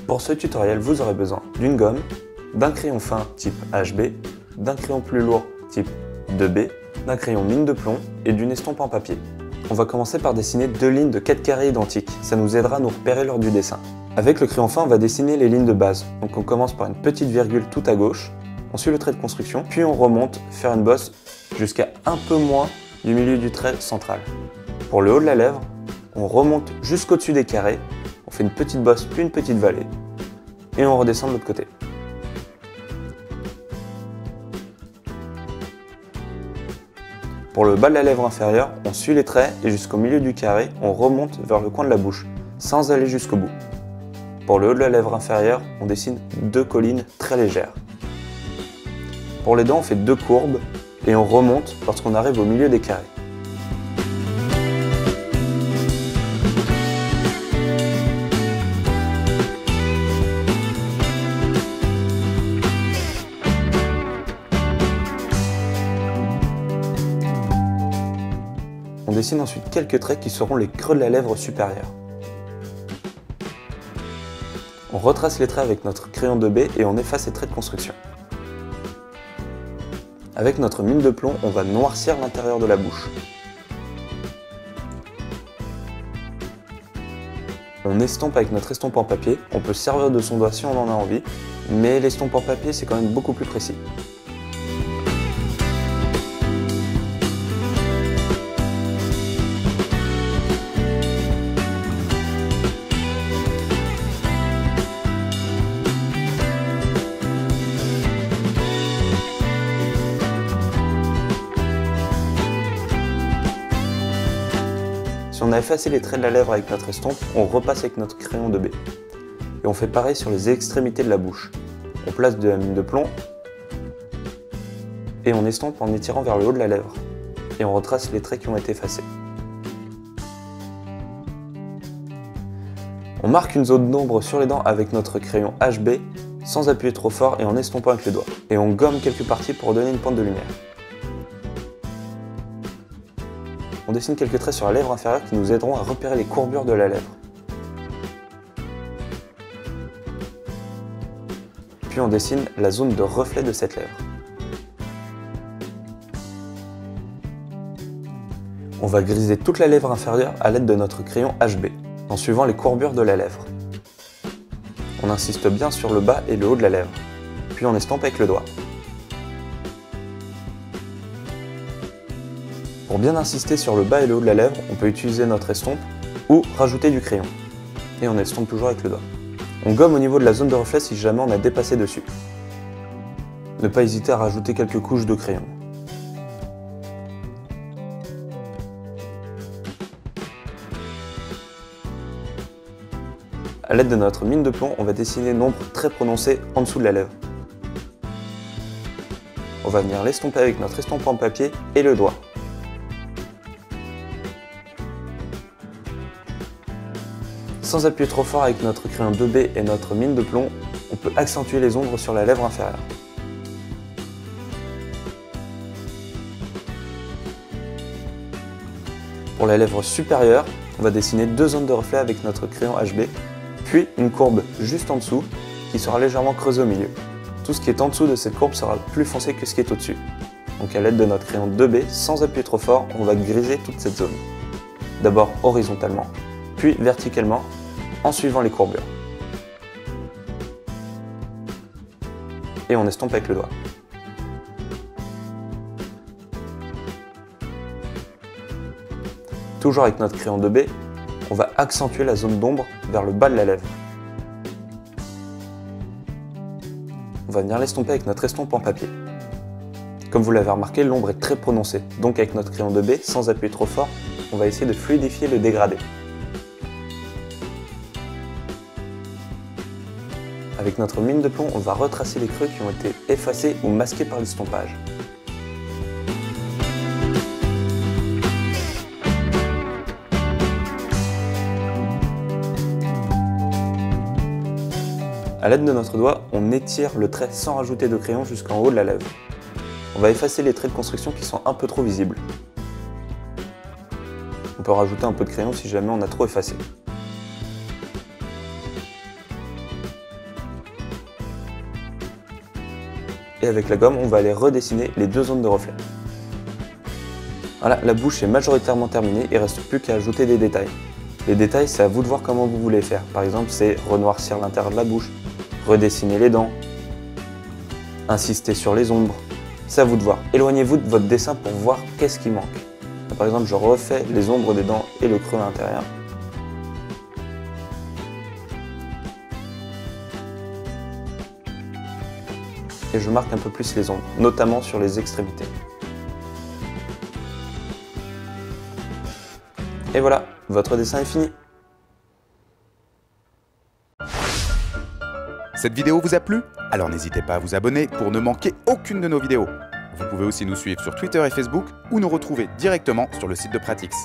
Pour ce tutoriel, vous aurez besoin d'une gomme, d'un crayon fin type HB, d'un crayon plus lourd type 2B, d'un crayon mine de plomb et d'une estompe en papier. On va commencer par dessiner deux lignes de 4 carrés identiques, ça nous aidera à nous repérer lors du dessin. Avec le crayon fin, on va dessiner les lignes de base. Donc on commence par une petite virgule tout à gauche, on suit le trait de construction, puis on remonte faire une bosse jusqu'à un peu moins du milieu du trait central. Pour le haut de la lèvre, on remonte jusqu'au-dessus des carrés, on fait une petite bosse puis une petite vallée, et on redescend de l'autre côté. Pour le bas de la lèvre inférieure, on suit les traits et jusqu'au milieu du carré, on remonte vers le coin de la bouche, sans aller jusqu'au bout. Pour le haut de la lèvre inférieure, on dessine deux collines très légères. Pour les dents, on fait deux courbes et on remonte lorsqu'on arrive au milieu des carrés. On dessine ensuite quelques traits qui seront les creux de la lèvre supérieure. On retrace les traits avec notre crayon 2B et on efface les traits de construction. Avec notre mine de plomb, on va noircir l'intérieur de la bouche. On estompe avec notre estompe en papier. On peut se servir de son doigt si on en a envie, mais l'estompe en papier c'est quand même beaucoup plus précis. Si on a effacé les traits de la lèvre avec notre estompe, on repasse avec notre crayon 2B. Et on fait pareil sur les extrémités de la bouche. On place de la mine de plomb et on estompe en étirant vers le haut de la lèvre. Et on retrace les traits qui ont été effacés. On marque une zone d'ombre sur les dents avec notre crayon HB sans appuyer trop fort et en estompant avec le doigt. Et on gomme quelques parties pour donner une pointe de lumière. On dessine quelques traits sur la lèvre inférieure qui nous aideront à repérer les courbures de la lèvre. Puis on dessine la zone de reflet de cette lèvre. On va griser toute la lèvre inférieure à l'aide de notre crayon HB, en suivant les courbures de la lèvre. On insiste bien sur le bas et le haut de la lèvre, puis on estompe avec le doigt. Pour bien insister sur le bas et le haut de la lèvre, on peut utiliser notre estompe ou rajouter du crayon. Et on estompe toujours avec le doigt. On gomme au niveau de la zone de reflet si jamais on a dépassé dessus. Ne pas hésiter à rajouter quelques couches de crayon. A l'aide de notre mine de plomb, on va dessiner une ombre très prononcée en dessous de la lèvre. On va venir l'estomper avec notre estompe en papier et le doigt. Sans appuyer trop fort avec notre crayon 2B et notre mine de plomb, on peut accentuer les ombres sur la lèvre inférieure. Pour la lèvre supérieure, on va dessiner deux zones de reflet avec notre crayon HB, puis une courbe juste en dessous qui sera légèrement creusée au milieu. Tout ce qui est en dessous de cette courbe sera plus foncé que ce qui est au-dessus. Donc à l'aide de notre crayon 2B, sans appuyer trop fort, on va griser toute cette zone. D'abord horizontalement, puis verticalement, en suivant les courbures. Et on estompe avec le doigt. Toujours avec notre crayon 2B, on va accentuer la zone d'ombre vers le bas de la lèvre. On va venir l'estomper avec notre estompe en papier. Comme vous l'avez remarqué, l'ombre est très prononcée, donc avec notre crayon 2B, sans appuyer trop fort, on va essayer de fluidifier le dégradé. Avec notre mine de plomb, on va retracer les creux qui ont été effacés ou masqués par l'estompage. A l'aide de notre doigt, on étire le trait sans rajouter de crayon jusqu'en haut de la lèvre. on va effacer les traits de construction qui sont un peu trop visibles. On peut rajouter un peu de crayon si jamais on a trop effacé. Et avec la gomme, on va aller redessiner les deux zones de reflet. Voilà, la bouche est majoritairement terminée, il ne reste plus qu'à ajouter des détails. Les détails, c'est à vous de voir comment vous voulez faire. Par exemple, c'est renoircir l'intérieur de la bouche, redessiner les dents, insister sur les ombres. C'est à vous de voir. Éloignez-vous de votre dessin pour voir qu'est-ce qui manque. Par exemple, je refais les ombres des dents et le creux à l'intérieur. Et je marque un peu plus les ombres, notamment sur les extrémités. Et voilà, votre dessin est fini. Cette vidéo vous a plu? Alors n'hésitez pas à vous abonner pour ne manquer aucune de nos vidéos. Vous pouvez aussi nous suivre sur Twitter et Facebook ou nous retrouver directement sur le site de Pratix.